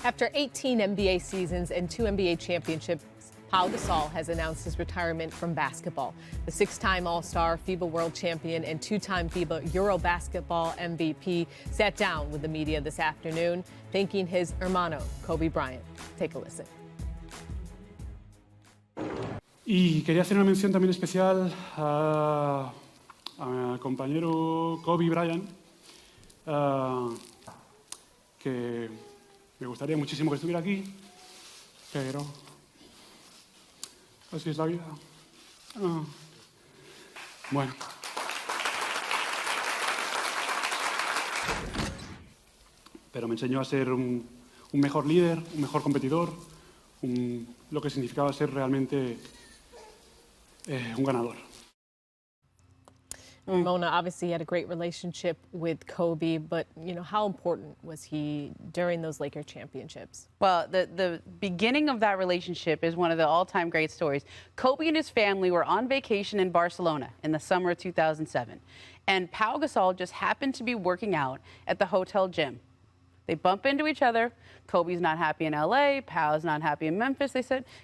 After 18 NBA seasons and 2 NBA championships, Pau Gasol has announced his retirement from basketball. The 6-time All-Star, FIBA World Champion, and 2-time FIBA Eurobasketball MVP sat down with the media this afternoon, thanking his hermano, Kobe Bryant. Take a listen. Y quería hacer una mención también especial a mi compañero Kobe Bryant, que me gustaría muchísimo que estuviera aquí, pero así es la vida. Bueno. Pero me enseñó a ser un mejor líder, un mejor competidor, lo que significaba ser realmente un ganador. Mona, obviously, had a great relationship with Kobe, but, how important was he during those Laker championships? Well, the beginning of that relationship is one of the all-time great stories. Kobe and his family were on vacation in Barcelona in the summer of 2007, and Pau Gasol just happened to be working out at the hotel gym. They bump into each other. Kobe's not happy in LA. Pau's not happy in Memphis.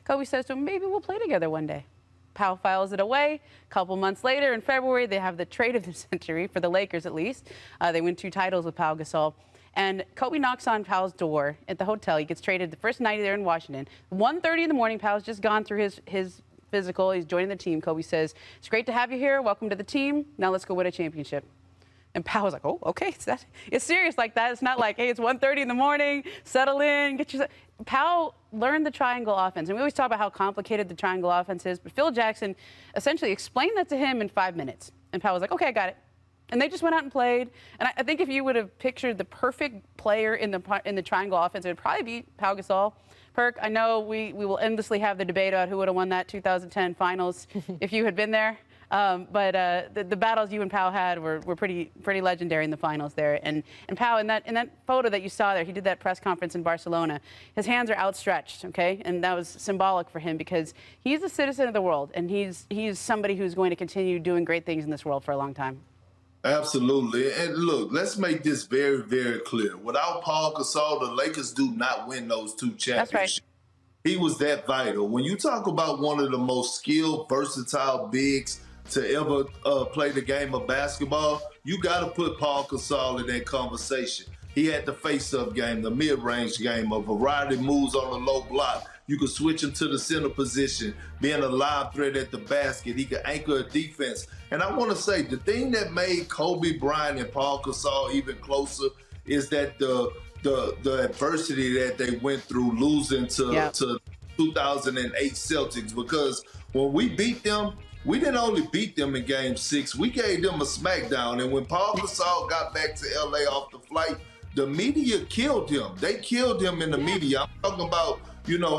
Kobe says to him, maybe we'll play together one day. Pau files it away. A couple months later, in February, they have the trade of the century, for the Lakers at least. They win 2 titles with Pau Gasol. And Kobe knocks on Pau's door at the hotel. He gets traded the first night there in Washington. 1:30 in the morning, Pau's just gone through his physical. He's joining the team. Kobe says, it's great to have you here. Welcome to the team. Now let's go win a championship. And Pau was like, oh, okay, it's serious like that. It's not like, hey, it's 1:30 in the morning, settle in, get your... Pau learned the triangle offense. And we always talk about how complicated the triangle offense is, but Phil Jackson essentially explained that to him in 5 minutes. And Pau was like, okay, I got it. And they just went out and played. And I think if you would have pictured the perfect player in the triangle offense, it would probably be Pau Gasol. Perk, I know we will endlessly have the debate about who would have won that 2010 finals if you had been there. But the battles you and Pau had were pretty legendary in the finals there. And Pau, in that photo that you saw there, he did that press conference in Barcelona. His hands are outstretched, okay? And that was symbolic for him because he's a citizen of the world, and he's somebody who's going to continue doing great things in this world for a long time. Absolutely. And look, let's make this very, very clear. Without Pau Gasol, the Lakers do not win those 2 championships. That's right. He was that vital. When you talk about one of the most skilled, versatile bigs to ever play the game of basketball, you got to put Pau Gasol in that conversation. He had the face-up game, the mid-range game, a variety of moves on the low block. You could switch him to the center position, being a live threat at the basket. He could anchor a defense. And I want to say, the thing that made Kobe Bryant and Pau Gasol even closer is that the adversity that they went through losing to 2008 Celtics. Because when we beat them, we didn't only beat them in Game 6, we gave them a smackdown. And when Pau Gasol got back to LA off the flight, the media killed him. They killed him in the media. I'm talking about,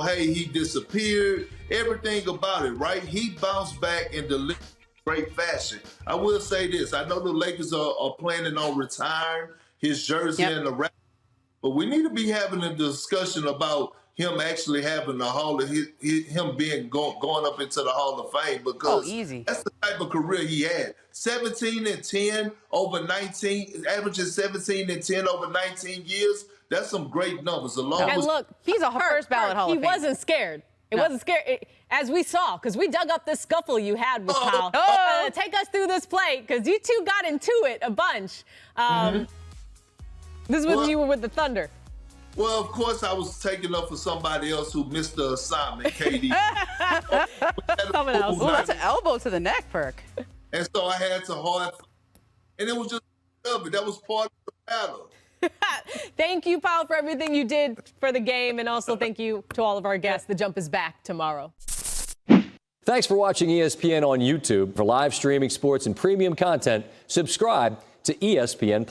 hey, he disappeared, everything about it, right? He bounced back and delivered great fashion. I will say this. I know the Lakers are planning on retiring his jersey and the wrap, but we need to be having a discussion about him actually having the him being going up into the Hall of Fame, because that's the type of career he had. 17 and 10 over 19, averaging 17 and 10 over 19 years. That's some great numbers. And look, he's a first ballot Hall of Fame. He wasn't scared. It wasn't scary, as we saw, because we dug up this scuffle you had with Pau. Take us through this play, because you two got into it a bunch. This is when you were with the Thunder. Well, of course, I was taking up for somebody else who missed the assignment, KD. Someone else. Well, that's an elbow to the neck, Perk. And so I had to and it was just, that was part of the battle. Thank you, Pau, for everything you did for the game, and also thank you to all of our guests. The Jump is back tomorrow. Thanks for watching ESPN on YouTube. For live streaming sports and premium content, subscribe to ESPN+.